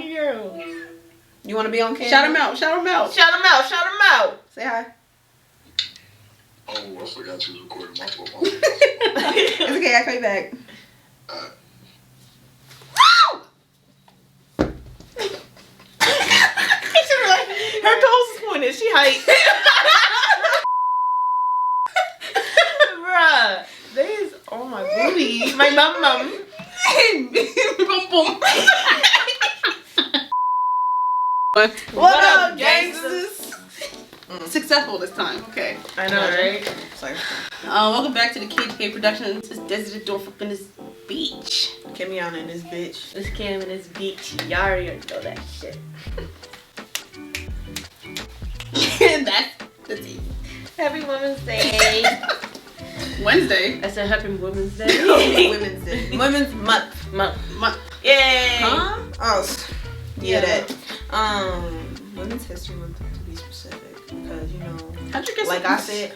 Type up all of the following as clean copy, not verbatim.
Lucky girl. You want to be on camera? Shout him out. Shout him out. Shout him out. Shout him out. Say hi. Oh, I forgot you was recording my phone. It's okay. I'll call you back. Her closest point is she height. Bruh, they is on my booty. My mum. Boom, boom. What up, gangsters? Successful this time. Okay. I know, right? Sorry. Welcome back to the KDK Productions. It's Desert Dorf up in this beach. Kimmy on in this bitch. This Cam in this beach. Y'all already know that shit. And that's the tea. Happy Women's Day. Wednesday. I said Happy Women's Day. Women's Day. Women's Month. Month. Yay. Huh? Oh, yeah, Yeah. that. Women's History Month to be specific, because you know, How'd you get like I said,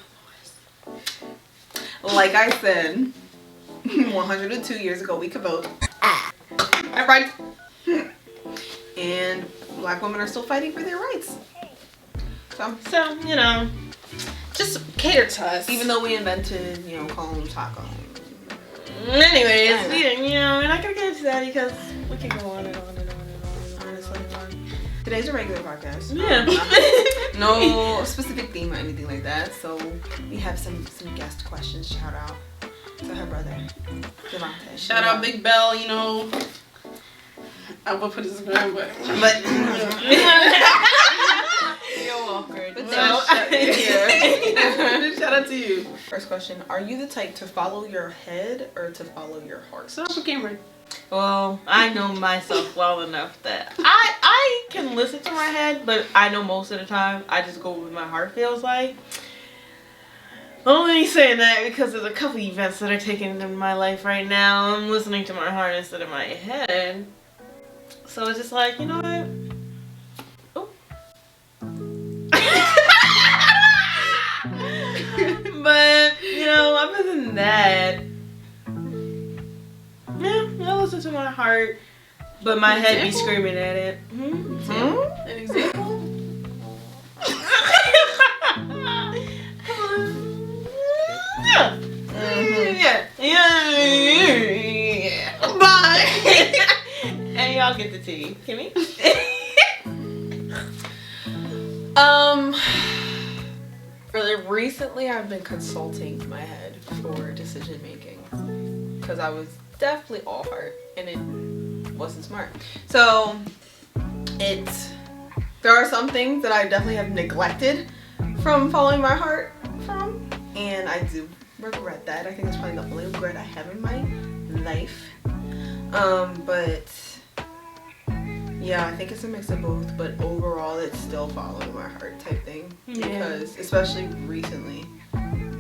102 years ago we could vote. All right. And black women are still fighting for their rights. So, you know, just cater to us. Even though we invented, you know, combs, hot combs. Anyways, you know, we're not gonna get into that because we can go on and on and on and on and on. Honestly, today's a regular podcast. Yeah. No specific theme or anything like that. So we have some guest questions. Shout out to her brother, Devontae. Shout out Big Bell, you know. I will put his name, but You're awkward. But Well, shout out to you. first question: are you the type to follow your head or to follow your heart? So for Cameron. well, I know myself well enough that I can listen to my head, but I know most of the time I just go with my heart feels like. Only saying that because there's a couple events that are taking in my life right now. I'm listening to my heart instead of my head. So it's just like, you know what? Oh. But, you know, other than that, yeah, I listen to my heart, but my head be screaming at it. An example? Yeah. Bye. And y'all get the tea. Kimmy? Really recently I've been consulting my head for decision making because I was definitely all heart and it wasn't smart. So there are some things that I definitely have neglected from following my heart from, and I do regret that. I think it's probably the only regret I have in my life. But yeah, I think it's a mix of both, but overall it's still following my heart type thing. Yeah. Because, especially recently,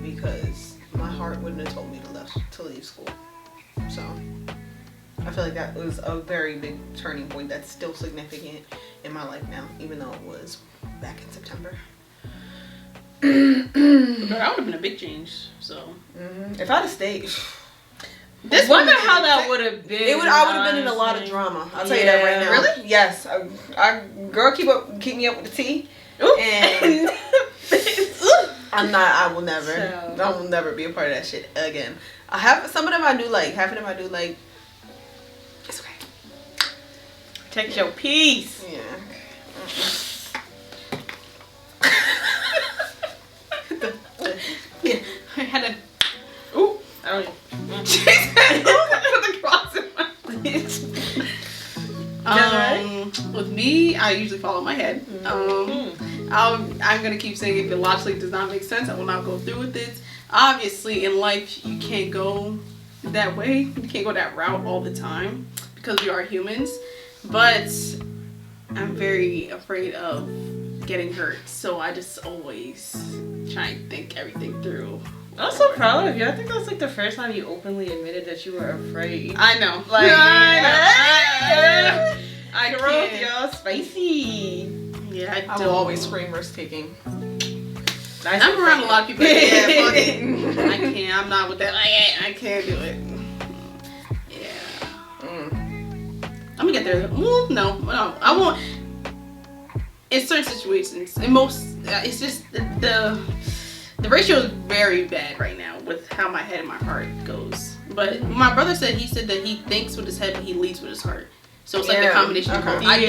because my heart wouldn't have told me to leave school. So I feel like that was a very big turning point that's still significant in my life now, even though it was back in September. But that would have been a big change. So If I'd have stayed, I wonder how that would have been. I would have been in a lot of drama. I'll tell you that right now. Really? Yes. Girl, keep me up with the tea. Ooh. And I will never. So. I will never be a part of that shit again. I have some of them I do like. Half of them I do like. It's okay. Take your peace. Yeah. yeah, I had a. Ooh, I don't even. Put the cross in my with me, I usually follow my head. I'm gonna keep saying if it logically does not make sense, I will not go through with it. Obviously, in life, you can't go that way. You can't go that route all the time because we are humans. But I'm very afraid of getting hurt, so I just always try and think everything through. I'm so proud of you. I think that's like the first time you openly admitted that you were afraid. I know. Like, I growth, can't. y'all, spicy. Yeah, I will always scream risk taking. I'm around a lot of people. Yeah, fuck it. I can't. I'm not with that. I can't do it. Yeah. I'm gonna get there. Well, no, I won't. In certain situations, in most, it's just the ratio is very bad right now with how my head and my heart goes. But my brother said that he thinks with his head, but he leads with his heart. So it's like a combination of both. I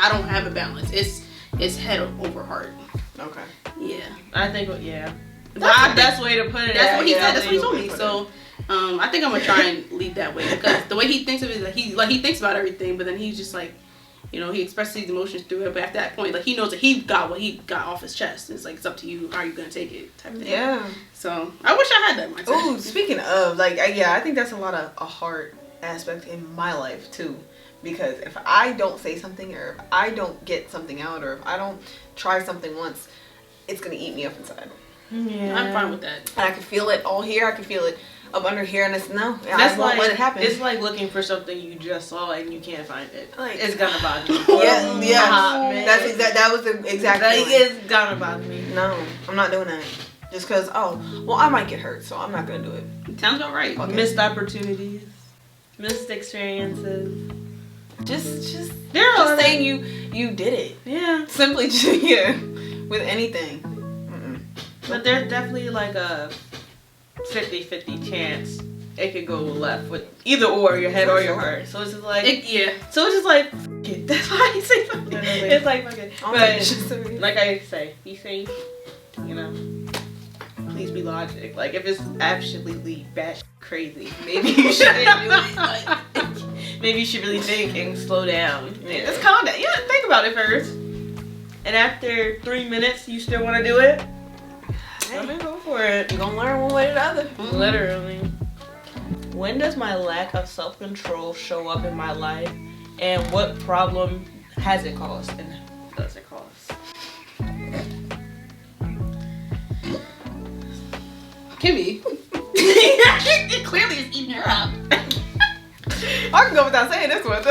don't have a balance. It's head over heart. Okay. Yeah. I think that's the best way to put it. That's what he said. That's what he told me. So I think I'm gonna try and lead that way because the way he thinks of it is that he thinks about everything, but then he's just like, you know, he expresses his emotions through it. But at that point, like he knows that he got what he got off his chest. It's like it's up to you. How are you gonna take it? Type thing. Yeah. So I wish I had that mindset. Ooh, speaking of, like, I think that's a lot of a heart aspect in my life too. Because if I don't say something, or if I don't get something out, or if I don't try something once, it's gonna eat me up inside. Yeah. I'm fine with that. And I can feel it all here. I can feel it up under here, and That's I won't let it happen. It's like looking for something you just saw and you can't find it. Like, it's gonna bother me. Yeah. That's that was the exact. Like, feeling. it's gonna bother me. No, I'm not doing that. Just because, I might get hurt, so I'm not gonna do it. Sounds about right. Okay. Missed opportunities, missed experiences. Just saying you did it. Yeah. Simply with anything. But there's definitely like a 50-50 chance it could go left with either or your head or your heart. So it's just like So it's just like f- it. That's why I say fuck it. It's like fuck it. But like I say, be safe. You know. Please be logic. Like if it's absolutely batshit crazy, maybe you shouldn't do it. Like, maybe you should really think and slow down. Yeah. Just calm down. Yeah, think about it first. And after 3 minutes, you still want to do it? I'm gonna go for it. You're gonna learn one way or the other. Mm-hmm. Literally. When does my lack of self-control show up in my life, and what problem has it caused, and does it cause? Kimmy. It clearly is eating her up. I can go without saying this one.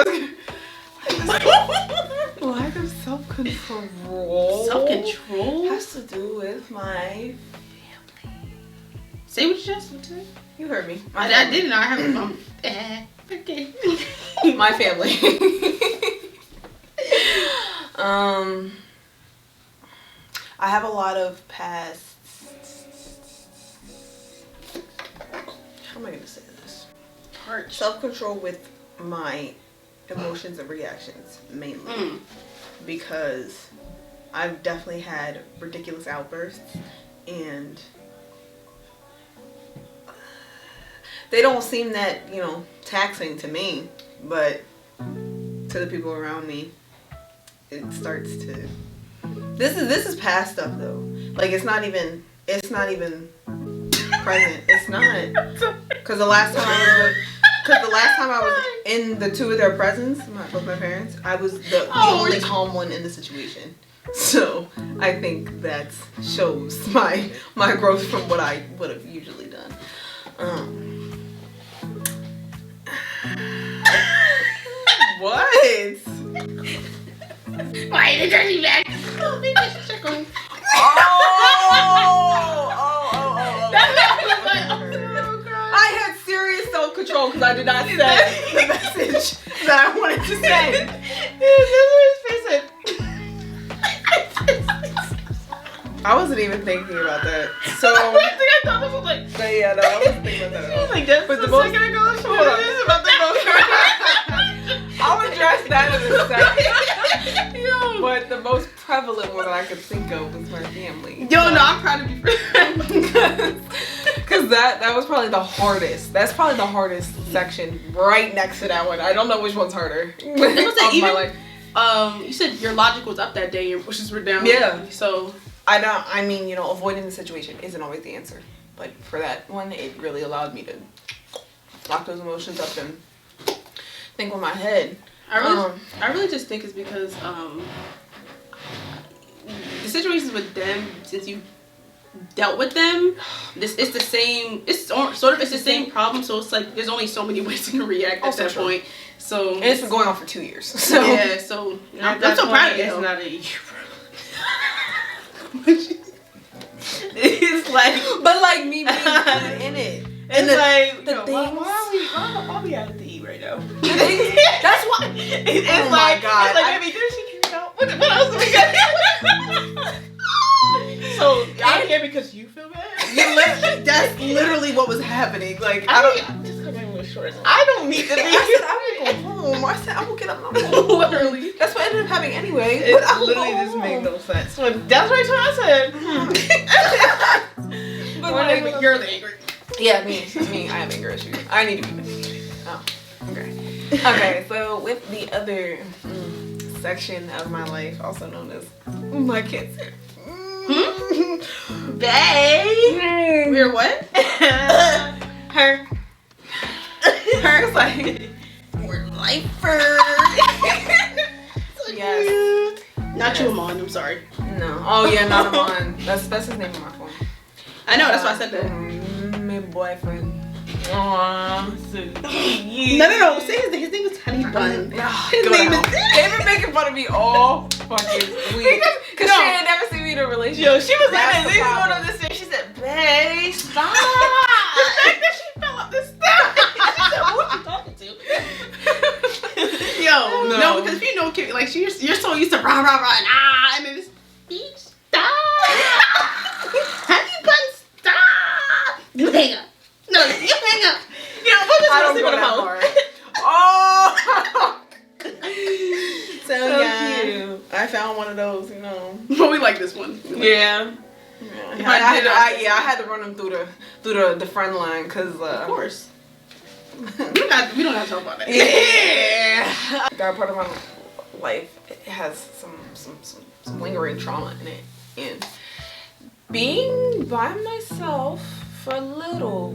Lack of self-control. Self-control has to do with my family. Say what you just said. You heard me. I didn't know. I have a okay. My family. I have a lot of past. How am I gonna say this? Self-control with my emotions and reactions mainly, because I've definitely had ridiculous outbursts, and they don't seem that, taxing to me, but to the people around me, it starts to. This is past stuff though. Like it's not even present. It's not. Because the last time I was in the two of their presence, both my parents, I was the only calm one in the situation. So I think that shows my growth from what I would have usually done. What? Why are you turning back? Oh, maybe I should check on. I had serious self-control because I did not say the message that I wanted to say. I wasn't even thinking about that. So I thought this was like. Yeah, no, I wasn't thinking about that. Like that's but the most second ago. Hold on. This is about to go. I'll address that in a second. Yo. But the most prevalent one that I could think of was my family. Yo, no, I'm proud of you for that. Because that was probably the hardest. That's probably the hardest section right next to that one. I don't know which one's harder. My life. You said your logic was up that day, your wishes were down. Yeah. So I mean, avoiding the situation isn't always the answer. But for that one, it really allowed me to lock those emotions up and think with my head. I really just think it's because the situations with them, since you dealt with them, it's the same. It's the same problem. So it's like there's only so many ways you can react at that point. So and it's been going on for 2 years. So yeah. So I'm so proud of you. It's not a it's like, but like me being in it. And the like, the things. why are we out to eat right right now. That's why. It's Oh like, my God. it's like, baby, did she kick me out? What else do we got? So I'm here because you feel bad. That's literally what was happening. Like I'm just covering with shorts. I don't need to be. I will go home. I said I will get up and I'm going home. Literally. That's what ended up happening anyway. It But I will literally go just home. made no sense. So that's what I said. But But you're the angry. yeah, me. I have anger issues. I need to be. Oh, okay. Okay, so with the other section of my life, also known as my kids. Babe. We're what? Her. Her's like, we're lifers. Yes. Not you, Amon. I'm sorry. No. Oh yeah, not Amon. That's his name on my phone. I know. That's why I said that. My boyfriend. Aww. No. Say his name is Honey Bun. His name is. They've been making fun of me all fucking week. Because she had never seen me in a relationship. Yo, she was That's at the least problem. one of the stairs. She said, "Babe, stop." The fact that she fell up the stairs. She said, "Who you talking to?" Yo, no, because if you know, Kim, like you're so used to rah rah rah and then this bitch stop. Honey Bun stop. You hang up. No, you hang up. You know, we'll just I don't sleep go on the that phone. far. Oh. So yeah, cute. I found one of those, you know. But we like this one. Yeah. I had to run them through the friend line because Of course. We don't have to talk about that. yeah, that part of my life has some lingering trauma in it, and being by myself for little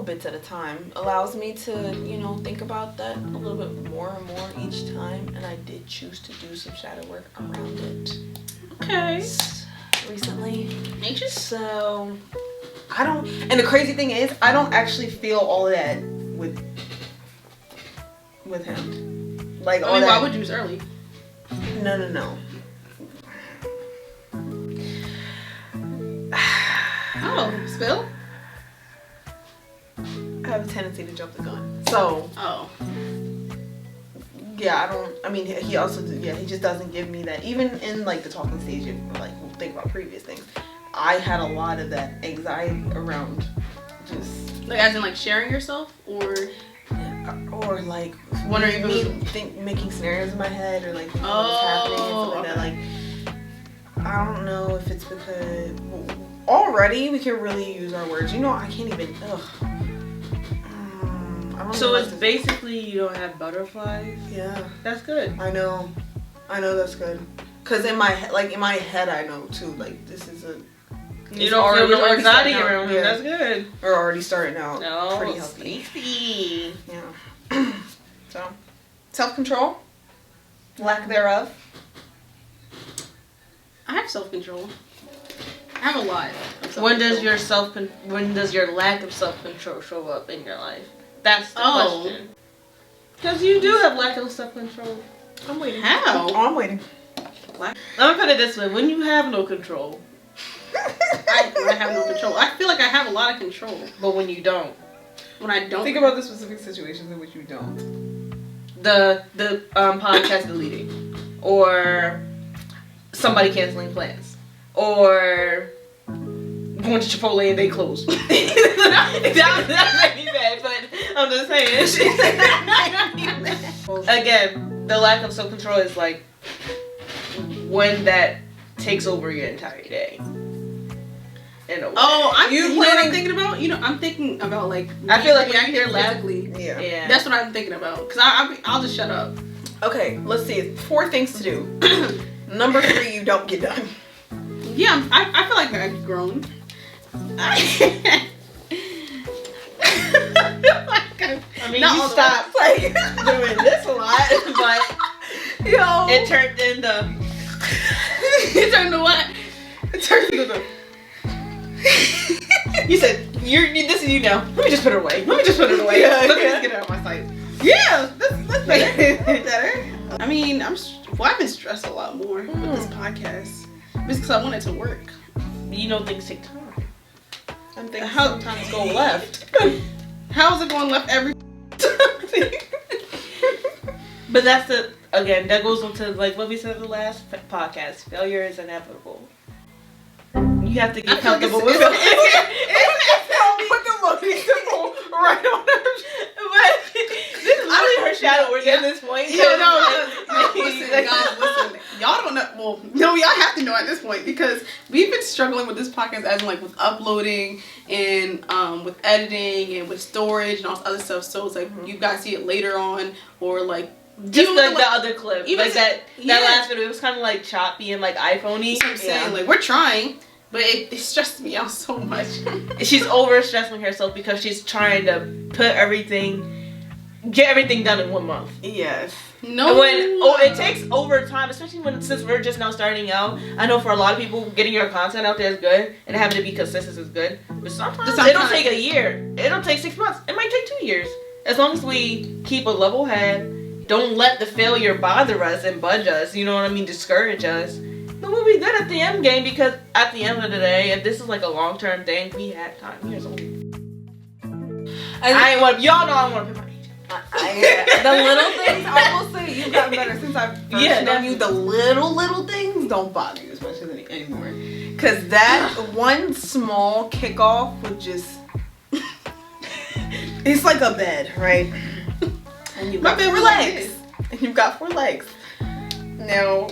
bits at a time allows me to, you know, think about that a little bit more and more each time, and I did choose to do some shadow work around it. Okay. Recently. Anxious? So I don't, and the crazy thing is I don't actually feel all of that with him. Like all I mean, that. why would you? It's early. No. Oh, spill? I have a tendency to jump the gun. So Oh. yeah, he also, he just doesn't give me that. Even in like the talking stage, like we'll think about previous things, I had a lot of that anxiety around just, Like as in like sharing yourself or like wondering if it was making scenarios in my head, or like thinking what's happening and stuff like that. Like I don't know if it's because already we can really use our words. You know, I can't even. I don't So know it's basically you don't have butterflies. yeah. That's good. I know that's good. Cause in my head, I know too. Like this is You don't feel no anxiety around him. Yeah. That's good. We're already starting out No, pretty healthy. spicy. Yeah. So, self-control, lack thereof. I have self-control. I have a lot. of When does self-control. your lack of self-control show up in your life? That's the Oh. question. Because you do have lack of self-control. I'm waiting. How? Oh, I'm waiting. Let me put it this way: when you have no control, I have no control. I feel like I have a lot of control. but when you don't, When I don't. Think about the specific situations in which you don't. the podcast deleting, or somebody canceling plans, or going to Chipotle and they closed. that made me mad, but I'm just saying. Again, the lack of self-control is like when that takes over your entire day. In a way. Oh, You you know what I'm planning- thinking about? You know, I'm thinking about like. I feel like when I reacting hear laugh- physically. Yeah. Yeah. That's what I'm thinking about. Cause I'll just shut up. Okay, let's see. 4 things to do. Number 3, you don't get done. Yeah, I feel like I've grown. I mean, Not you all the stopped like doing this a lot, but Yo. it turned into. You turned to what? It turns into the. You said this is you now. Let me just put it away. Let me just put it away. Yeah, Let me yeah. just get it out of my sight. Yeah, that's better. That's better. I mean, I've been stressed a lot more with this podcast because I want it to work. You know things take time. I'm thinking How- sometimes go left. How is it going left every time? But that's that goes into like what we said in the last podcast. Failure is inevitable. You have to get comfortable with it. Put the monkey symbol right on her. But this is really her shadow work at this point. Listen, guys, listen. Y'all don't know. Well, no, y'all have to know at this point because we've been struggling with this podcast as in like with uploading and with editing and with storage and all this other stuff. So it's like you guys see it later on or like. Just like the other clip, even like that last video, it was kind of like choppy and like iPhone-y. That's what I'm saying. Like we're trying, but it stressed me out so much. She's over stressing herself because she's trying to get everything done in 1 month. Yes. No. It takes over time, especially since we're just now starting out. I know for a lot of people, getting your content out there is good, and having to be consistent is good. But sometimes it'll take a year. It'll take 6 months. It might take 2 years. As long as we keep a level head. Don't let the failure bother us and budge us, you know what I mean, discourage us. Then we'll be good at the end game because at the end of the day, if this is like a long-term thing, we have time. Years old. Y'all know I want to put my age. The little things, I will say, you've gotten better since I've first known you. The little things don't bother you as much as anymore. Because that one small kickoff would just... It's like a bed, right? And you've got 4 legs. And you've got 4 legs. Now,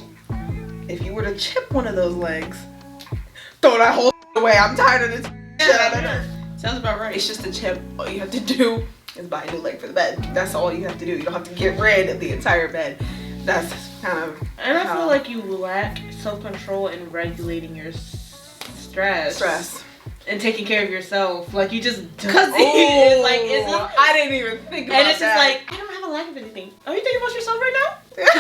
if you were to chip one of those legs, throw that whole away. I'm tired of this. Sounds about right. It's just a chip. All you have to do is buy a new leg for the bed. That's all you have to do. You don't have to get rid of the entire bed. That's kind of. And I feel like you lack self-control in regulating your stress. And taking care of yourself, like you just because I didn't even think about that. And it's just like I don't have a lack of anything. Are you thinking about yourself right now? It's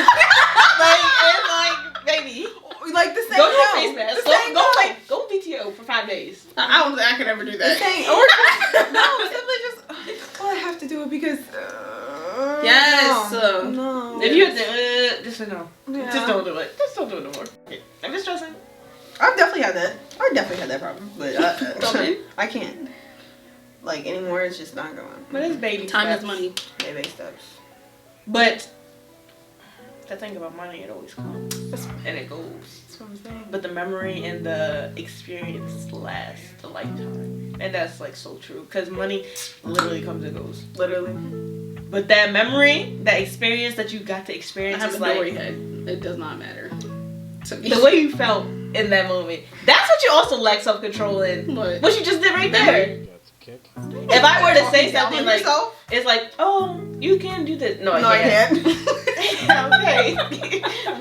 like baby, like the same. Go to a face mask. Go PTO for 5 days. I don't think I could ever do that. No, simply just I have to do it because. Yes. No. If you have to, just say no. Yeah. Just don't do it. Just don't do it no more. I'm just stressing. I've definitely had that problem, but I can't. Like anymore, it's just not going. But it's baby time steps. is money. Baby steps. But the thing about money, it always comes and it goes. That's what I'm saying. But the memory and the experience last a lifetime, and that's like so true. Cause money literally comes and goes. Literally. But that memory, that experience that you got to experience, I have is a story like head. It does not matter. The way you felt in that moment. That's what you also lack self-control in. What you just did right there. If I were to say something like, it's like, oh, you can do this. No, I can't. Okay.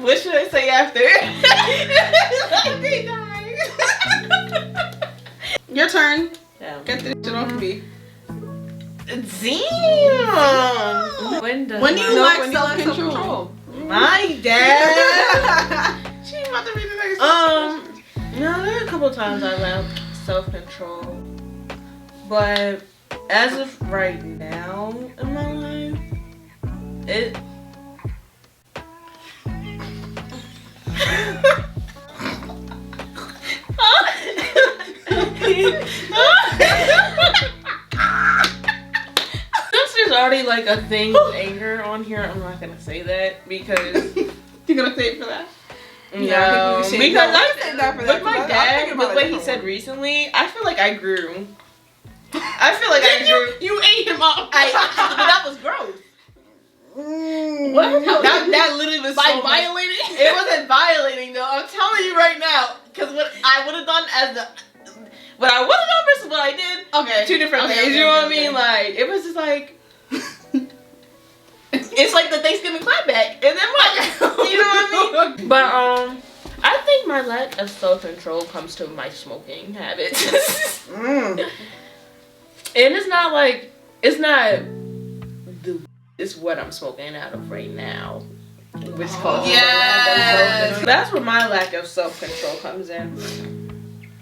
What should I say after? Okay, guys. Your turn. Yeah. Get this shit off me. Damn. When do you lack self-control? My dad. She about to read the next no, there are a couple times I lacked self-control, but as of right now in my life, it. Since there's already like a thing with anger on here, I'm not gonna say that because. You're gonna say it for that? No, because with my dad, the way he said recently, I feel like I grew. You ate him up. But that was gross. What? That literally was by violating? It wasn't violating though. I'm telling you right now, because what I would have done what I would have done versus what I did. Okay. 2 different things. You know what I mean? Like it was just like. It's like the Thanksgiving clapback, and then what? You know what I mean? But I think my lack of self-control comes to my smoking habits. And it's what I'm smoking out of right now, which causes that's where my lack of self-control comes in.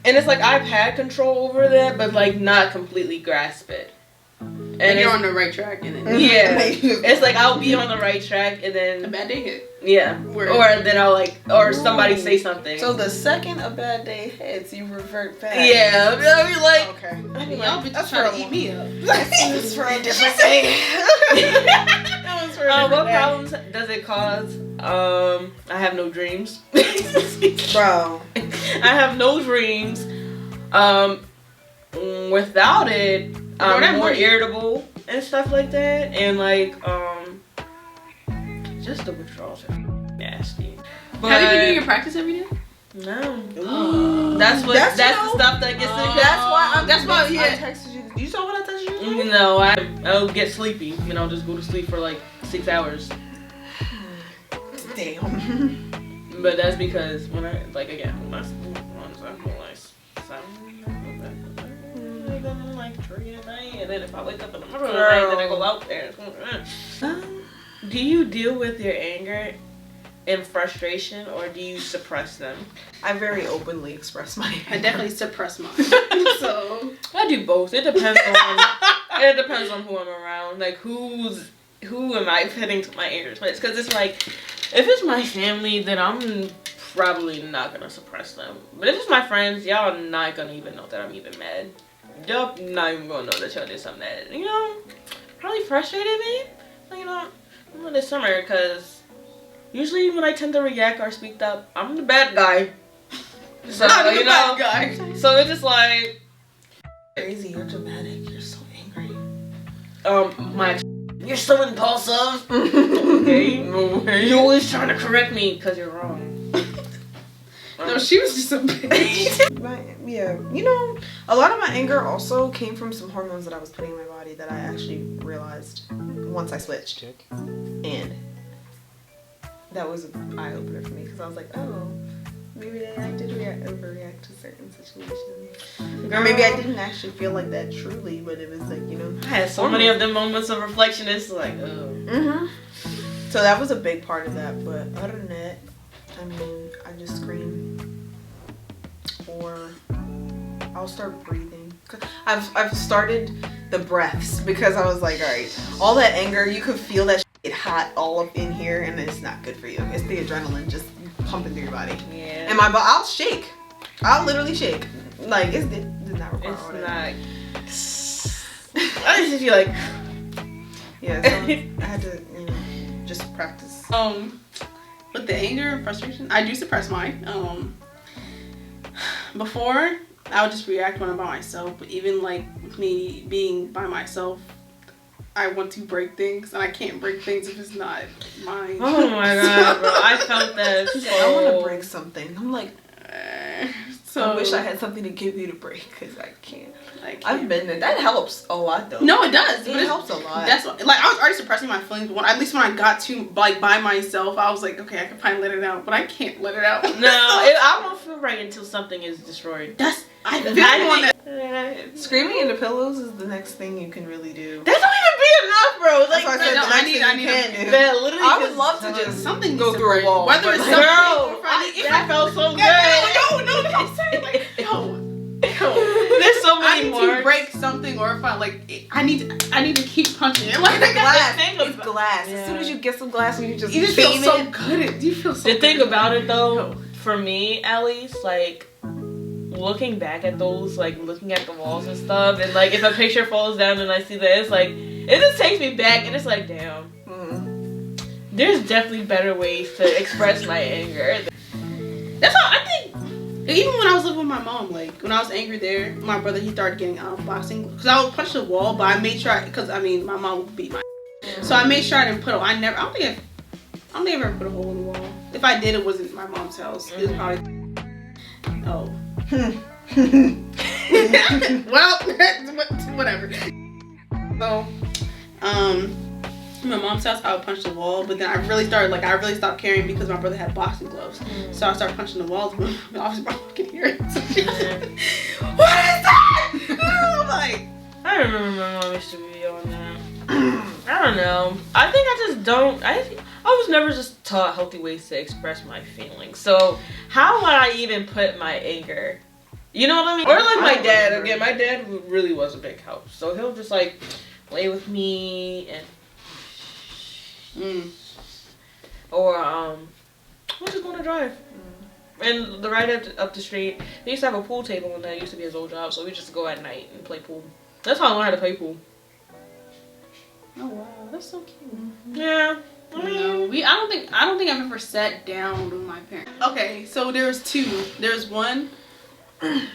And it's like I've had control over that, but like not completely grasp it. And And you're on the right track, and then yeah, it's like I'll be on the right track, and then a bad day hit. Yeah, or then I'll or somebody say something. So the second a bad day hits, you revert back. Yeah, I'll be like, okay. Y'all bitches trying to eat me up. That's for a different day. What problems does it cause? I have no dreams. Bro. I have no dreams. Without it, I'm more irritable and stuff like that. And like, just the withdrawals are nasty. But have you been doing your practice every day? No. That's the stuff that gets in. That's why I texted you. You saw what I texted you? No, I'll get sleepy. You know, just go to sleep for like 6 hours. Damn. But that's because when I like tree at night, and then if I wake up in the middle of the night, then I go out there. Do you deal with your anger and frustration, or do you suppress them? I very openly express my anger. I definitely suppress mine. So I do both. It depends on who I'm around. Like who am I putting to my anger towards? Because it's like, if it's my family, then I'm probably not gonna suppress them. But if it's my friends, y'all are not gonna even know that I'm even mad. Y'all not even gonna know that y'all did something that, you know, probably frustrated me. You know, this summer, because usually when I tend to react or speak up, I'm the bad guy. So I'm you the know, bad guy. so it's just like crazy. You're dramatic. You're so angry. You're so impulsive. Okay, you're always trying to correct me because you're wrong. No, she was just a bitch. Yeah, you know, a lot of my anger also came from some hormones that I was putting in my body that I actually realized once I switched. And that was an eye-opener for me because I was like, oh, maybe I did overreact to certain situations. Or maybe I didn't actually feel like that truly, but it was like, you know. I had so many of them moments of reflection. It's like, oh. Mm-hmm. So that was a big part of that, but other than that, I mean, I just scream. Or I'll start breathing. I've started the breaths because I was like, all right, all that anger, you could feel that shit hot all up in here, and it's not good for you. It's the adrenaline just pumping through your body. Yeah. And I'll shake. I'll literally shake. Like it did not require all that. It's not. I just feel like. Yeah. So I had to, you know, just practice. With the anger and frustration, I do suppress mine. Before, I would just react when I'm by myself, but even like with me being by myself, I want to break things, and I can't break things if it's not mine. Oh my god, bro. I felt that. She's like, I want to break something. I'm like, so I wish I had something to give you to break, because I can't. I've been there. That helps a lot, though. No, it does. It helps a lot. That's what, like, I was already suppressing my feelings, but at least when I got to like by myself, I was like, okay, I can finally let it out, but I can't let it out. No, I won't feel right until something is destroyed. Screaming into pillows is the next thing you can really do. That don't even be enough, bro. Like, I said, I need that literally. I would love to just something go through a wall. Whether it's girl, that felt so good. No, I'm saying like, there's so many I need more. to break something, or if I like, I need to keep punching it. Like glass. It's glass. Yeah. As soon as you get some glass, you just feel so good. You feel so. The thing about it though, for me at least, like looking back at those, like looking at the walls and stuff, and like if a picture falls down and I see that, it's like it just takes me back, and it's like, damn. There's definitely better ways to express my anger. That's how I think. Even when I was living with my mom, like when I was angry there, my brother, he started getting boxing because I would punch the wall, but I made sure because I mean my mom would beat my. So I made sure I didn't put. I don't think I ever put a hole in the wall. If I did, it wasn't my mom's house. It was probably. Oh. Well, whatever. So, my mom's house, I would punch the wall, but then I really stopped caring because my brother had boxing gloves. So I started punching the walls, but obviously my mom could hear it. So she was like, what is that? I'm like, I remember my mom used to be on that. I don't know. I think I just don't. I was never just taught healthy ways to express my feelings. So how would I even put my anger? You know what I mean? Or like my dad. Again, my dad really was a big help. So he'll just like lay with me and or we're just going to drive. And right up the street, they used to have a pool table, and that used to be his old job, so we just go at night and play pool. That's how I learned how to play pool. Oh wow, that's so cute. Yeah. No, I don't think I've ever sat down with my parents. Okay, so there's two. There's one that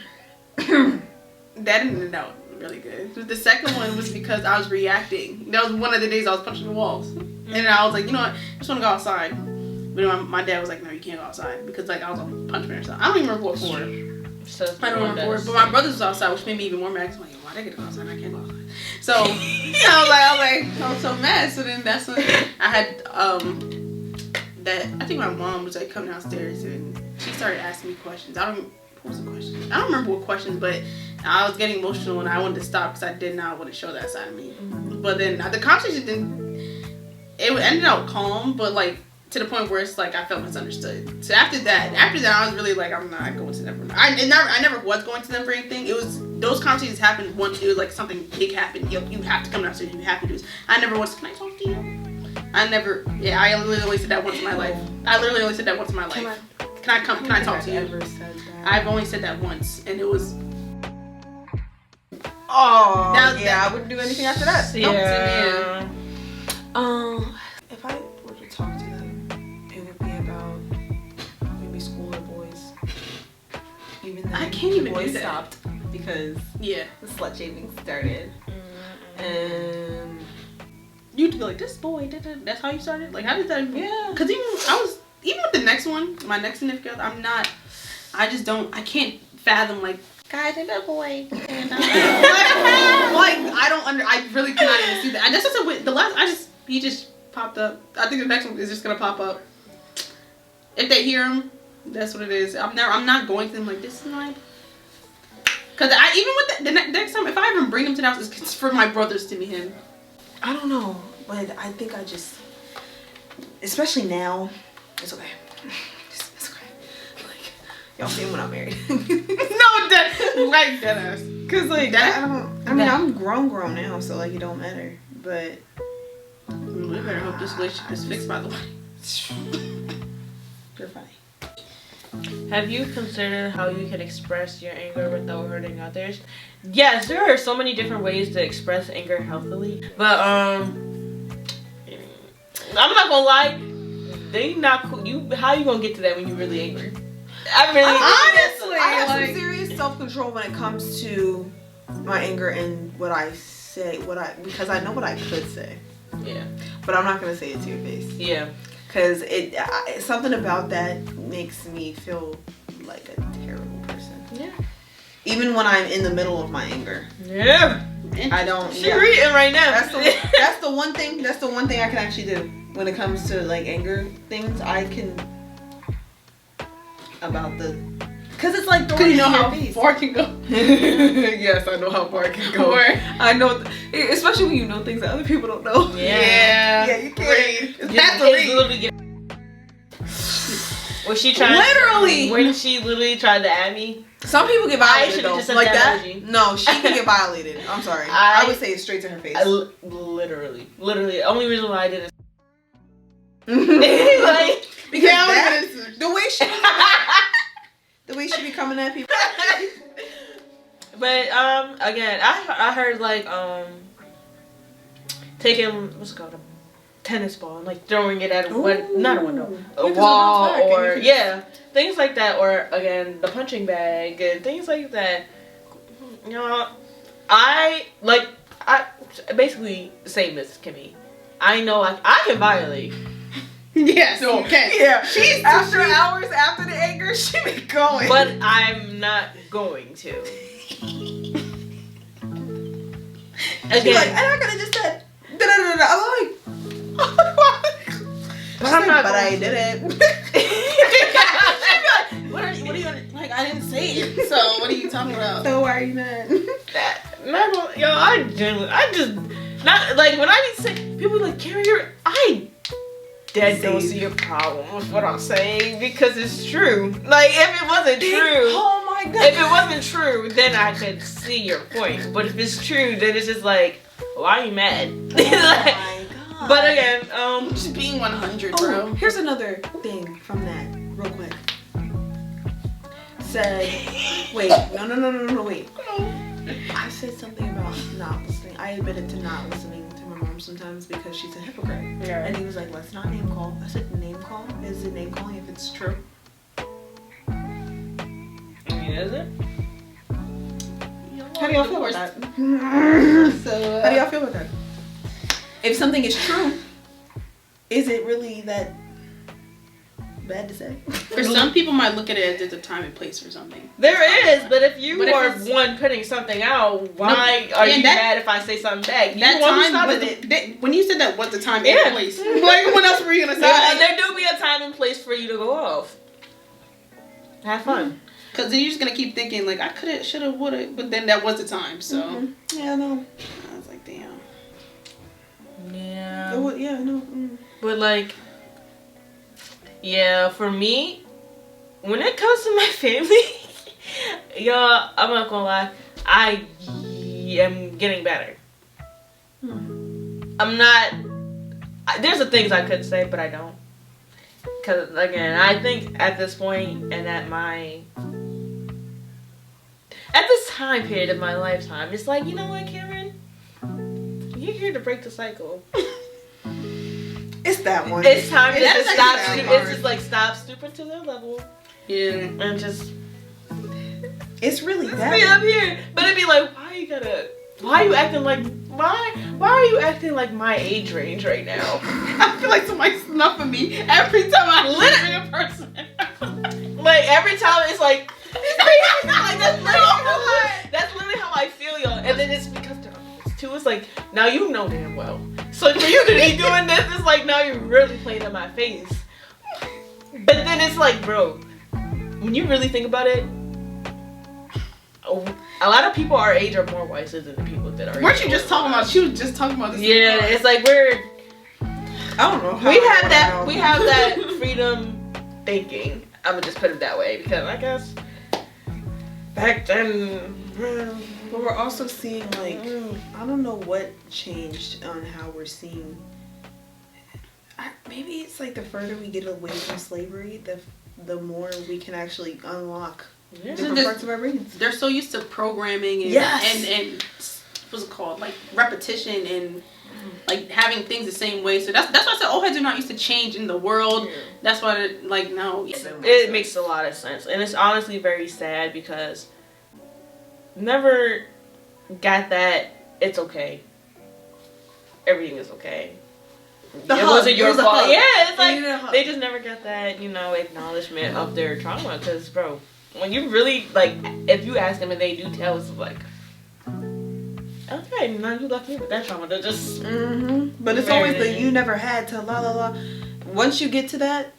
didn't end out really good. The second one was because I was reacting. That was one of the days I was punching the walls, and I was like, you know what, I just want to go outside. But my dad was like, no, you can't go outside because like I was on punishment or something. I don't even remember what for. So I don't remember for. But my brothers was outside, which made me even more mad. I'm like, why they get to go outside? I can't go outside. So I was so mad. So then that's when I had that. I think my mom was like coming downstairs and she started asking me questions. What was the question? I don't remember what questions, but I was getting emotional and I wanted to stop because I did not want to show that side of me. But then the conversation it ended out calm, but like to the point where it's like I felt misunderstood. So after that I was really like, I'm not going to them for I never was going to them for anything. It was those conversations happened once it was like something big happened. You have to come downstairs. You have to do this. I never was. Can I talk to you? I literally only said that once in my life. Can I talk to you? Ever said that? I've only said that once, and it was. Oh, I wouldn't do anything after that. Yeah. If I were to talk to them, it would be about maybe school or boys. Even though I can't even boys do that. stopped because the slut shaming started, and you'd be like, this boy, that's how you started? Like, how did that? Yeah. Because even with the next one, my next significant other, I can't fathom, like, guys, I'm a boy. And I really cannot even see that. He just popped up. I think the next one is just going to pop up. If they hear him, that's what it is. I'm not going to them like, this is my... Because even with the next time, if I even bring him to the house, it's for my brothers to meet him. I don't know, but I think I just, especially now, it's okay. It's okay. Like, y'all see him when I'm married. Like that ass. Cause like I'm grown now, so like it don't matter. But we better hope this relationship is fixed, by the way. you're funny. Have you considered how you can express your anger without hurting others? Yes, there are so many different ways to express anger healthily. But I'm not gonna lie, they not cool. How you gonna get to that when you really angry? Honestly, I have some serious self-control when it comes to my anger and what I say, because I know what I could say. Yeah. But I'm not gonna say it to your face. Yeah. Cause something about that makes me feel like a terrible person. Yeah. Even when I'm in the middle of my anger. Yeah. I don't. She's reading right now. That's the one thing. That's the one thing I can actually do when it comes to like anger things. I can because it's like throwing it in your face. Far can go. Yes, I know how far it can go. I know, especially when you know things that other people don't know. Yeah, you can't. That's literally. Was she trying? Literally. When she literally tried to add me. Some people get violated though. Just Like that. emoji. No, she can get violated. I'm sorry. I would say it straight to her face. Literally. The only reason why I did it. Like, because the way she be coming at people. But again, I heard like taking what's it called, a tennis ball and like throwing it at not a window, a wall, or things like that, or again the punching bag and things like that. You know, I basically the same as Kimmy. I know I can violate. Yes, okay. Yeah. She's hours after the anger, she be going. But I'm not going to. Again, like, and I could have just said, da-da-da-da. I'm like, but I'm not. But I did it. What are you like? I didn't say it. So what are you talking about? So why are you mad? I just not like when I be saying people like carry your don't see a problem with what I'm saying because it's true. Like if it wasn't true, oh my god. If it wasn't true, then I could see your point. But if it's true, then it's just like why are you mad? Oh my god. But again, Just being 100, Oh, bro. here's another thing from that, real quick. Said, wait, no, wait. I said something about not listening. I admitted to not listening to my mom sometimes because she's a hypocrite. Yeah. And he was like, let's not name call. I said, name call? Is it name calling if it's true? I mean, is it? How do y'all feel about that? So, How do y'all feel about that? If something is true, is it really that bad to say? for some people might look at it as there's a time and place for something. There is, but if you But if are it's- one putting something out, why are you mad if I say something back? You That the one who time, started but it. when you said that, what's the time Yeah. and place? Like, what else were you gonna say? No, there do be a time and place for you to go off. Have fun. Because then you're just gonna keep thinking like I coulda, shoulda, woulda, but then that was the time. So Yeah, no. I was like, damn. Yeah. Oh, yeah, no. But like, yeah, for me, when it comes to my family, y'all, I'm not gonna lie, I am getting better. I'm not. There's the things I could say, but I don't. Cause again, I think at this point and at this time period of my lifetime, it's like, you know what, Cameron, you're here to break the cycle. It's that one. It's time to That's just actually stop. that It's hard. just like stop stooping to their level Yeah. and just It's really be that up here. But it'd be like, why are you acting like why are you acting like my age range right now? I feel like somebody's snuffing me every time I literally a person. Like every time it's like, that's literally how I feel, y'all. And then it's because it's like, now you know damn well. So for you to be doing this, it's like now you're really playing in my face. But then it's like, bro, when you really think about it, a lot of people our age are more wiser than the people that are. Weren't you just talking about? She was just talking about this. Yeah, it's like I don't know. How we have that freedom thinking. I'm gonna just put it that way because I guess back then. But we're also seeing like I don't know what changed on how we're seeing. Maybe it's like the further we get away from slavery, the more we can actually unlock different parts of our brains. They're so used to programming and Yes. and what's it called, like repetition and like having things the same way. So that's why I said old heads are not used to change in the world. Yeah. That's why they're like no. It makes a lot of sense, and it's honestly very sad because never got that. It's okay. Everything is okay. It wasn't your fault. Yeah, it's like they just never got that, acknowledgement of their trauma. Because, bro, when you really like, if you ask them and they do tell, it's like, okay, now you left me with that trauma. They're just. But it's always the you never had to la la la. Once you get to that,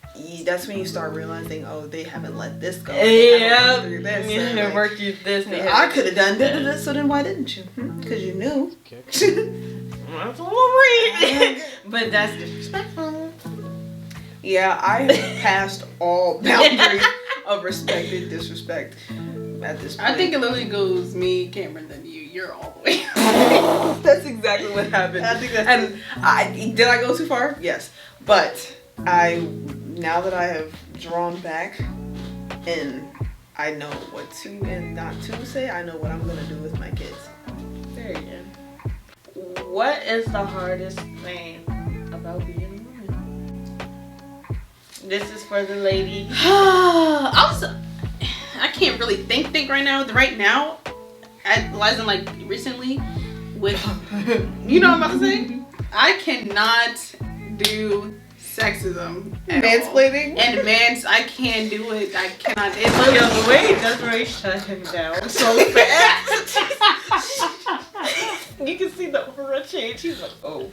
that's when you start realizing, oh, they haven't let this go. Yeah, through this. they worked through this. I could have done this, so then why didn't you? Because you knew. That's a little weird. But that's disrespectful. Yeah, I have passed all boundaries of respect and disrespect at this point. I think it literally goes me, Cameron, then you. You're all the way. That's exactly what happened. I think that's did I go too far? Yes. But now that I have drawn back and I know what to and not to say, I know what I'm gonna do with my kids. There you go. What is the hardest thing about being a woman? This is for the lady. I can't really think right now. Right now, as in like recently, with you know what I'm about to say. I cannot do sexism. Mansplaining? And I can't do it. I cannot. It's Yo, the way Desiree shut him down so fast. You can see the aura change. He's like, oh.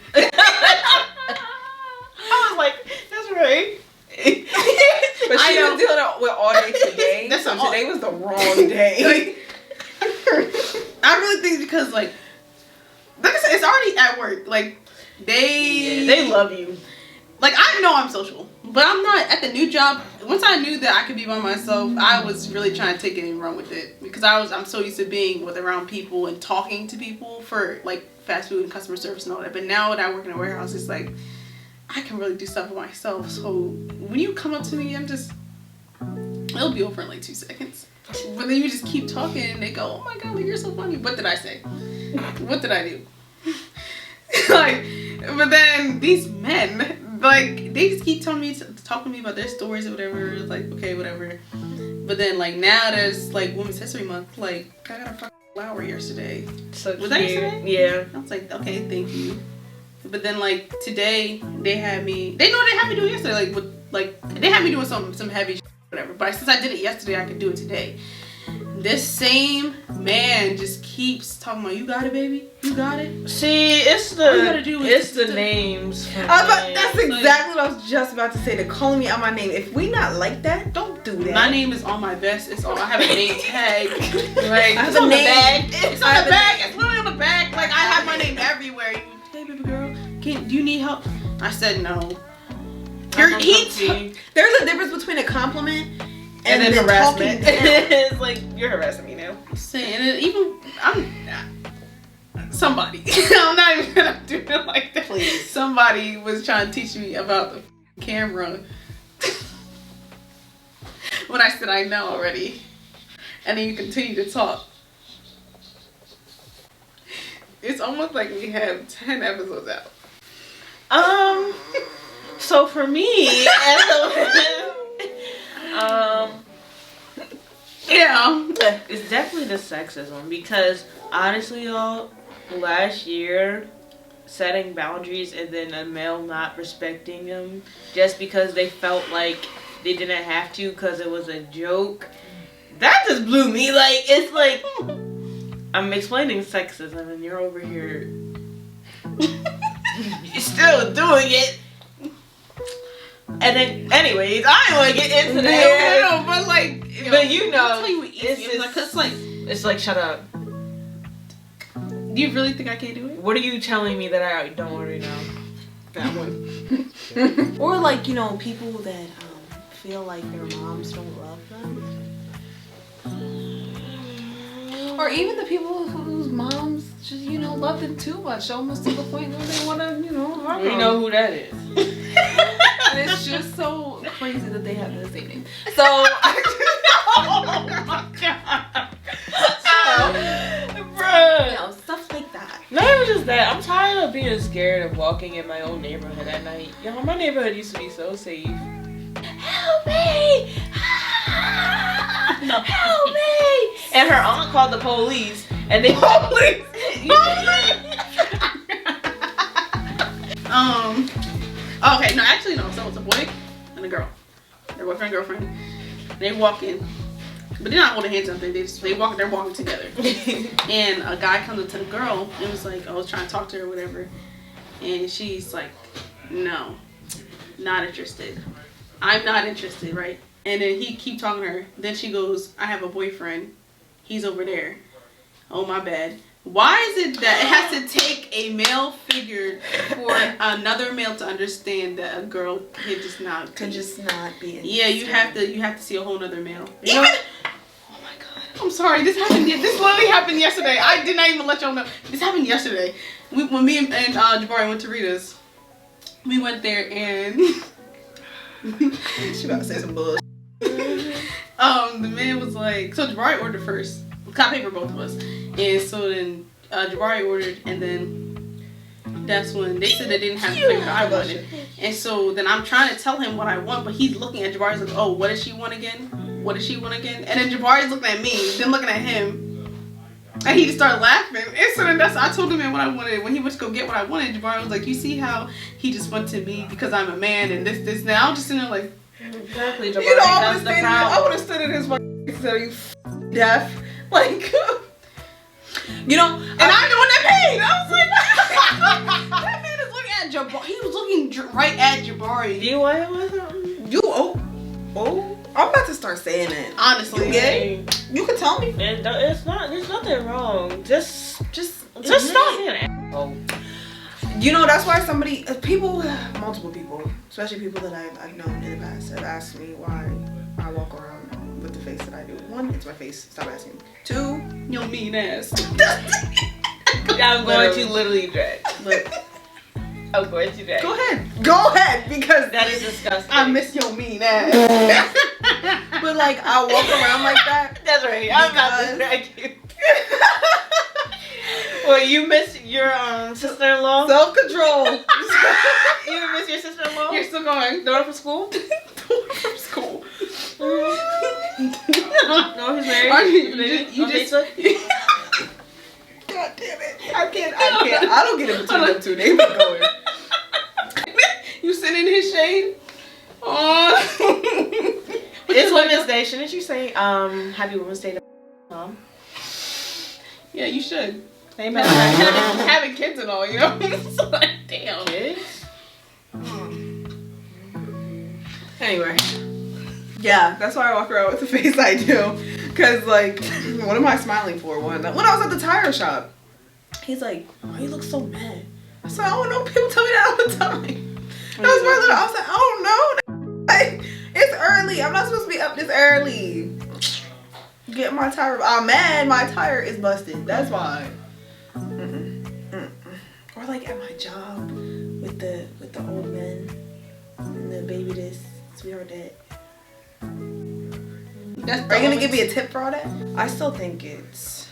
I was like, that's right. But she was dealing with all day today. That's so all- today was the wrong day. I really think because like I said, it's already at work. Like they love you. Like I know I'm social, but But I'm not at the new job. Once I knew that I could be by myself, I was really trying to take it and run with it because I'm so used to being around people and talking to people for like fast food and customer service and all that. But now that I work in a warehouse, it's like I can really do stuff for myself. So when you come up to me, it'll be over in like 2 seconds. But then you just keep talking and they go, "Oh my God, you're so funny." What did I say? What did I do? Like, but then these men. Like, they just keep talking to me about their stories or whatever. It's like, okay, whatever. But then, like, now there's, like, Women's History Month. Like, I got a fucking flower yesterday. So was that yesterday? Yeah. I was like, okay, thank you. But then, like, today, they had me do it yesterday. They had me doing some heavy shit, whatever. But since I did it yesterday, I could do it today. This same man just keeps talking about, "You got it, baby. You got it." See, it's the names. That's exactly what I was just about to say. They're calling me out my name. If we not like that, don't do that. My name is on my vest. I have a name tag. Like, I have a name. It's on the bag. It's literally on the bag. Like, I have my name everywhere. Hey, baby girl, do you need help? I said no. There's a difference between a compliment and then harassment. It's like, you're harassing me now. Saying somebody. I'm not even gonna do it like that. Please. Somebody was trying to teach me about the camera when I said I know already, and then you continue to talk. It's almost like we have 10 episodes out. So for me, yeah, it's definitely the sexism because honestly, y'all, last year, setting boundaries and then a male not respecting them just because they felt like they didn't have to because it was a joke, that just blew me. Like, it's like I'm explaining sexism and you're over here you're still doing it. And then, anyways, I don't want to get into that. No, but like, I'll tell you what it's like, shut up. Do you really think I can't do it? What are you telling me that I don't already know? That one. Or like, people that feel like their moms don't love them. Or even the people whose moms just, love them too much, almost to the point where they want to, harm them. You know who that is. And it's just so crazy that they have the same name. So, oh my God. Bruh. Stuff like that. Not even just that. I'm tired of being scared of walking in my own neighborhood at night. My neighborhood used to be so safe. Help me! Help me! And her aunt called the police, and they police. Okay, no, actually no. So it's a boy and a girl. Their boyfriend, girlfriend. They walk in, but they're not holding hands or anything. They're walking together. And a guy comes up to the girl and was like, I was trying to talk to her or whatever. And she's like, no, not interested. I'm not interested, right? And then he keep talking to her. Then she goes, I have a boyfriend. He's over there. Oh, my bad. Why is it that it has to take a male figure for another male to understand that a girl could just not be interested? Yeah, you have to see a whole other male. Oh my God. I'm sorry. This literally happened yesterday. I did not even let y'all know. This happened yesterday. When me and Jabari went to Rita's, we went there and she about to say some bullshit. The man was like, so Jabari ordered first. Got paid for both of us. And so then Jabari ordered, and then that's when they said they didn't have the flavor I wanted. And so then I'm trying to tell him what I want, but he's looking at Jabari's like, oh, what does she want again? What does she want again? And then Jabari's looking at me, then looking at him, and he just started laughing. And so then I told him what I wanted. When he went to go get what I wanted, Jabari was like, you see how he just went to me because I'm a man and this. Now I'm just sitting there like, exactly, Jabari, that's the problem. I would have stood in his face so you deaf. Like, and I'm the one that paid. I was like, that man is looking at Jabari. He was looking right at Jabari. You want him with something? I'm about to start saying it. Honestly, you gay? You can tell me. It's not. There's nothing wrong. Just stop being an asshole. You know, that's why multiple people, especially people that I've known in the past, have asked me why I walk around with the face that I do. One, it's my face. Stop asking. Two, your mean ass. I'm going to literally drag. Look. I'm going to drag. Go ahead, because that is disgusting. I miss your mean ass. But like, I walk around like that. That's right. I'm about to drag you. Well, you miss your sister-in-law? Self-control. You miss your sister-in-law? You're still going. Throw her from school? From school. No, he's married. Are you just God damn it. I can't. I don't get in between them two. They be going. You sit in his shade? Oh. It's Women's Day. Shouldn't you say, Happy Women's Day to Mom? Yeah, you should. Amen. Having kids and all, you know? It's like, damn. Kids? Anyway. Yeah, that's why I walk around with the face I do. Because, like, what am I smiling for? When I was at the tire shop, he's like, why you look so mad? I said, I don't know. People tell me that all the time. I was like, I don't know. Like, it's early. I'm not supposed to be up this early. Get my tire. I'm mad. My tire is busted. That's why. Or like at my job with the old men and the baby this, sweetheart that. Are you gonna give me a tip for all that? I still think it's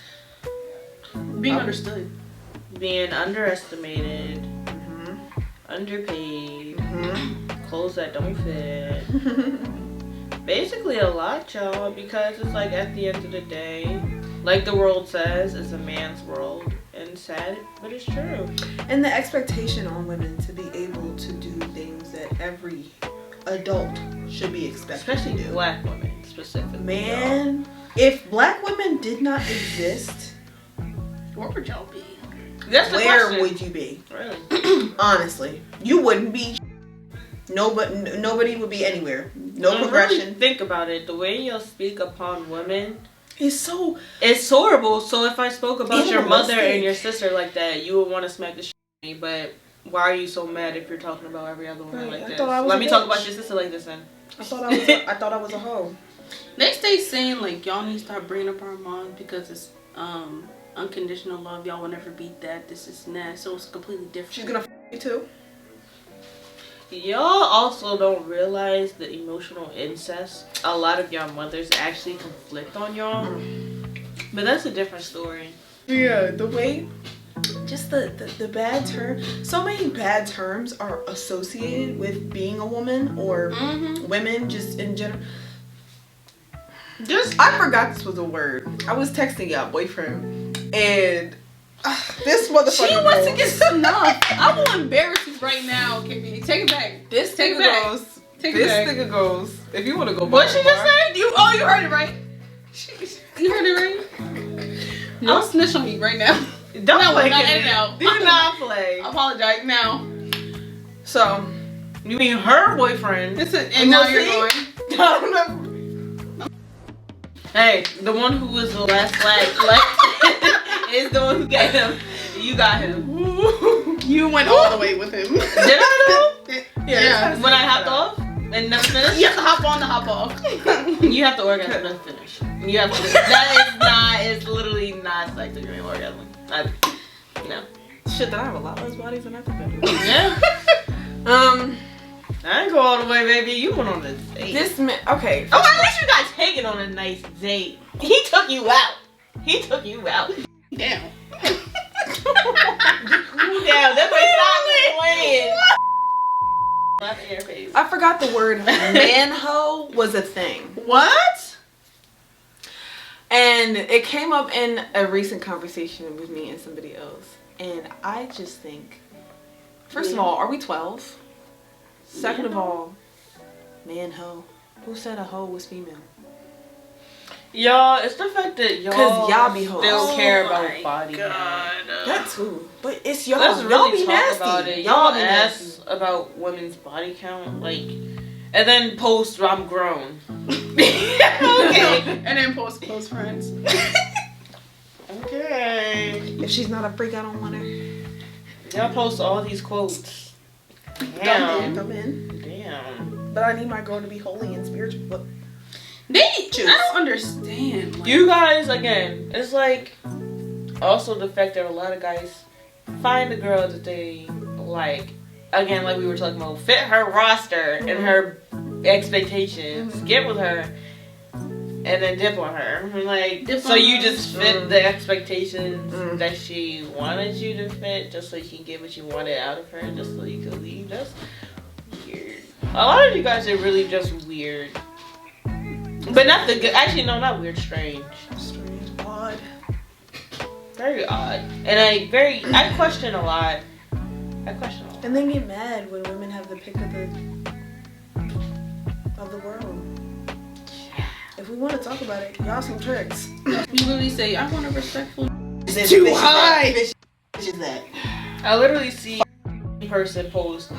being understood, being underestimated, underpaid, clothes that don't fit. Basically a lot, y'all, because it's like at the end of the day, like the world says, it's a man's world. And sad, but it's true. And the expectation on women to be able to do things that every adult should be expected especially to do. Black women specifically. Man, if black women did not exist, where would y'all be? That's the where question. would you be? Really? Honestly, you wouldn't be. Nobody would be anywhere. No progression. Really think about it. The way you'll speak upon women. It's horrible. So if I spoke about your mother animalistic. and your sister like that, you would want to smack the shit out of me. But why are you so mad if you're talking about every other woman like this? Let me talk about your sister like this then. I thought I was a hoe. They stay saying like y'all need to start bringing up our moms because it's unconditional love. Y'all will never beat that. This is that. So it's completely different. She's gonna you too. Y'all also don't realize the emotional incest a lot of y'all mothers actually conflict on y'all. But that's a different story. Yeah, the way, just the bad term. So many bad terms are associated with being a woman or women just in general. I forgot this was a word. I was texting y'all boyfriend and this motherfucker. She wants to get some enough. I will embarrass you right now, KB. Take it back. This Take nigga it back. goes. Take it This back. nigga goes. If you want to go, What she just said? You heard it right. You heard it right. I'll snitch on you right now. Don't No, play. not edit out. Do not play. I apologize now. So You mean her boyfriend? And now you're going. Hey, the one who was the last flag left is the one who got him. You got him. You went all the way with him. Did I though? Yeah. When I hopped off and never finished? You have to hop on to hop off. You have to orgasm to finish. You have to. That is not. It's literally not sex during orgasm. No. shit, that I have a lot less bodies than I think I do. Yeah. I didn't go all the way, baby. You went on a date. This man, okay. Oh, at least you got taken on a nice date. He took you out. He took you out. Damn. Damn, that boy playing. I forgot the word manho was a thing. What? And it came up in a recent conversation with me and somebody else. And I just think, first of all, are we 12? Second of all, man-ho. Who said a hoe was female? Y'all, it's the fact that y'all be hoes. still care about body. That too. But it's y'all. Let's y'all really be talk nasty. about it. Y'all Y'all be ask nasty. about women's body count, like, and then post I'm grown. Okay. And then post close friends. Okay. If she's not a freak, I don't want her. Y'all post all these quotes. Damn. Come in. Damn. But I need my girl to be holy and spiritual. But I don't understand. Like, You guys, again, it's like also the fact that a lot of guys find a girl that they like. Again, like we were talking about, fit her roster and her expectations. Get with her. And then dip on her. Like, Dip so on you her. just fit the expectations that she wanted you to fit, just so you can get what you wanted out of her, just so you can leave. That's weird. A lot of you guys are really just weird. But not the good. Actually, no, not weird. Strange. strange, odd. Very odd. And I question a lot. And then get mad when women have the pick of the world. If we want to talk about it, y'all some tricks. you literally say, I want a respectful. It's too high. Bitch is that. I literally see a person post,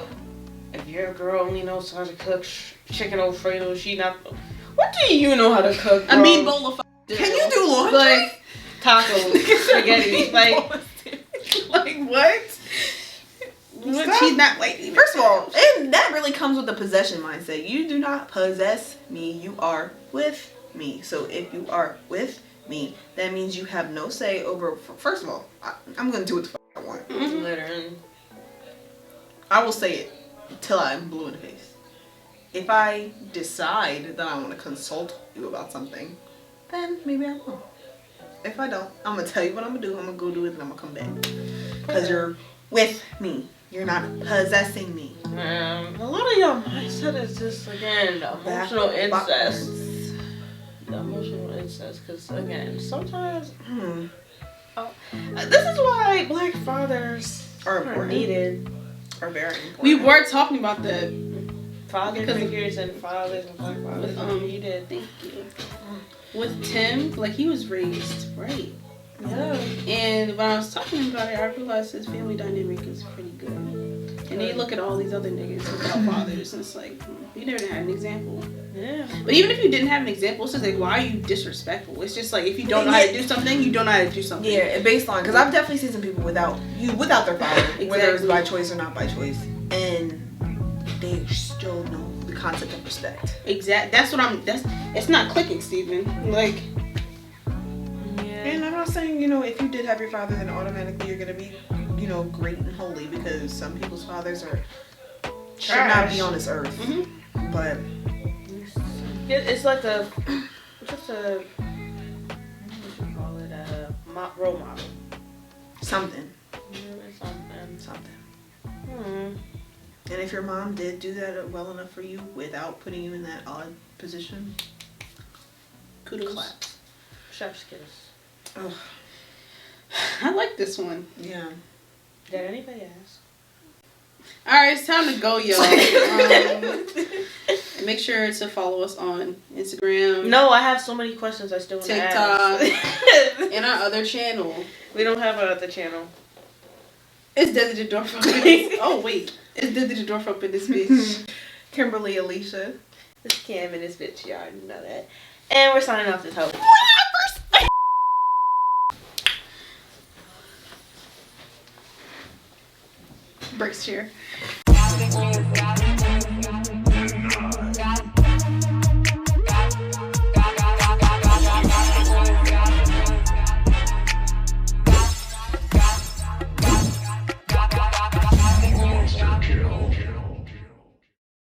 if your girl only knows how to cook chicken Alfredo, she not. What do you know how to cook, bro? A mean bowl of Can you do laundry? Like tacos, spaghetti, like what? She's not like. First of all, and that really comes with the possession mindset. You do not possess me. You are with me. So if you are with me, that means you have no say over. First of all, I'm gonna do what the fuck I want. Literally. I will say it till I'm blue in the face. If I decide that I want to consult you about something, then maybe I will. If I don't, I'm gonna tell you what I'm gonna do. I'm gonna go do it and I'm gonna come back. Because you're with me. You're not possessing me. A lot of y'all mindset is just, again, the emotional incest. The emotional incest. Because, again, sometimes. This is why black fathers are needed. Are very important. We were talking about the Father figures and fathers and black fathers are needed. Thank you. With Tim, like, he was raised right. Yeah. And when I was talking about it, I realized his family dynamic is pretty good. And then you look at all these other niggas without fathers, and it's like, you never had an example. Yeah. But even if you didn't have an example, it's just like, why are you disrespectful? It's just like, if you don't know how to do something, you don't know how to do something. Yeah, based on, because I've definitely seen some people without their father, whether it's Exactly. by choice or not by choice, and they still know the concept of respect. Exactly. It's not clicking, Steven. Like, And I'm not saying, if you did have your father, then automatically you're going to be, great and holy, because some people's fathers should not be on this earth. Mm-hmm. But It's like what would you call it? Role model. something. Something. And if your mom did do that well enough for you without putting you in that odd position, kudos. claps. Chef's kiss. Ugh. I like this one. Yeah. Did anybody ask? Alright, it's time to go, y'all. Make sure to follow us on Instagram. No, I have so many questions I still want to ask. TikTok. And our other channel. We don't have another channel. It's Desi the Dorf up in this. Oh, wait. It's Desi the Dorf up in this bitch. Kimberly, Alicia. It's Cam and this bitch, y'all already know that. And we're signing off this hoe. Breaks chair.